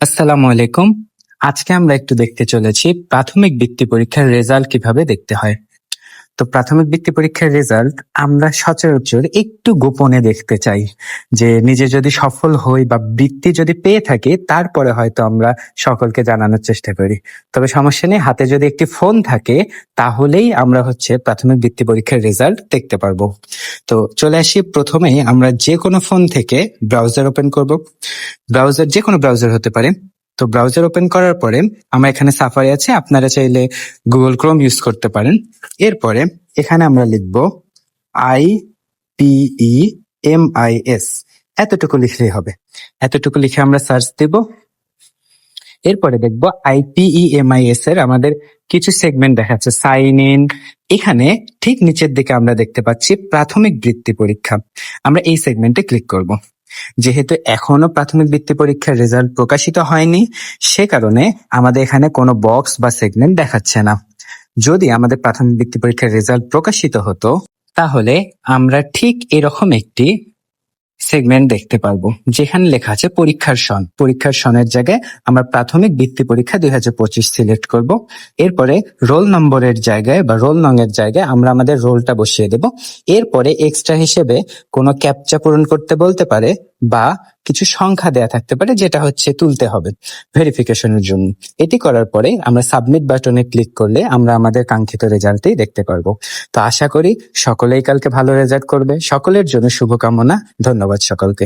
আসসালামু আলাইকুম। আজকে আমরা একটু দেখতে চলেছি প্রাথমিক বৃত্তি পরীক্ষার রেজাল্ট কিভাবে দেখতে হয়। তো প্রাথমিক বৃত্তি পরীক্ষার রেজাল্ট আমরা সচরাচর একটু গোপনে দেখতে চাই, যে নিজে যদি সফল হই বা বৃত্তি যদি পেয়ে থাকি তারপরে হয়তো আমরা সকলকে জানানোর চেষ্টা করি। তবে সমস্যা নেই, হাতে যদি একটি ফোন থাকে তাহলেই আমরা প্রাথমিক বৃত্তি পরীক্ষার রেজাল্ট দেখতে পারবো। তো চলে আসি, প্রথমেই আমরা যে কোনো ফোন থেকে ব্রাউজার ওপেন করব। ব্রাউজার যে কোনো ব্রাউজার হতে পারে। তো ব্রাউজার ওপেন করার পরে আমার এখানে সাফারি আছে, আপনারা চাইলে গুগল ক্রোম ইউজ করতে পারেন। এরপরে এখানে আমরা লিখব IPEMIS, এতটুকু লিখলেই হবে। এতটুকু লিখে আমরা সার্চ দেব। এরপরে দেখব IPEMIS এর আমাদের কিছু সেগমেন্ট দেখাচ্ছে, সাইন ইন। এখানে ঠিক নিচের দিকে আমরা দেখতে পাচ্ছি প্রাথমিক বৃত্তি পরীক্ষা। আমরা এই সেগমেন্টে ক্লিক করব। যেহেতু এখনো প্রাথমিক বৃত্তি পরীক্ষার রেজাল্ট প্রকাশিত হয়নি, সে কারণে আমাদের এখানে কোনো বক্স বা সেগমেন্ট দেখাচ্ছে না। যদি আমাদের প্রাথমিক বৃত্তি পরীক্ষার রেজাল্ট প্রকাশিত হতো তাহলে আমরা ঠিক এরকম একটি সেগমেন্ট দেখতে পারবো, যেখানে লেখা আছে পরীক্ষার সন। পরীক্ষার সনের জায়গায় আমরা প্রাথমিক বৃত্তি পরীক্ষা 2025 সিলেক্ট করব। এরপরে রোল নম্বরের জায়গায় বা রোল নং এর জায়গায় আমরা আমাদের রোলটা বসিয়ে দেব। এরপরে এক্সট্রা হিসেবে কোনো ক্যাপচা পূরণ করতে বলতে পারে বা কিছু সংখ্যা দেয়া থাকতে পারে, যেটা তুলতে হবে ভেরিফিকেশনের জন্য। এটি করার পরে আমরা সাবমিট বাটনে ক্লিক করলে আমরা আমাদের কাঙ্ক্ষিত রেজাল্টই দেখতে পারবো। তো আশা করি সকলেই কালকে ভালো রেজাল্ট করবে। সকলের জন্য শুভকামনা। ধন্যবাদ সকলকে।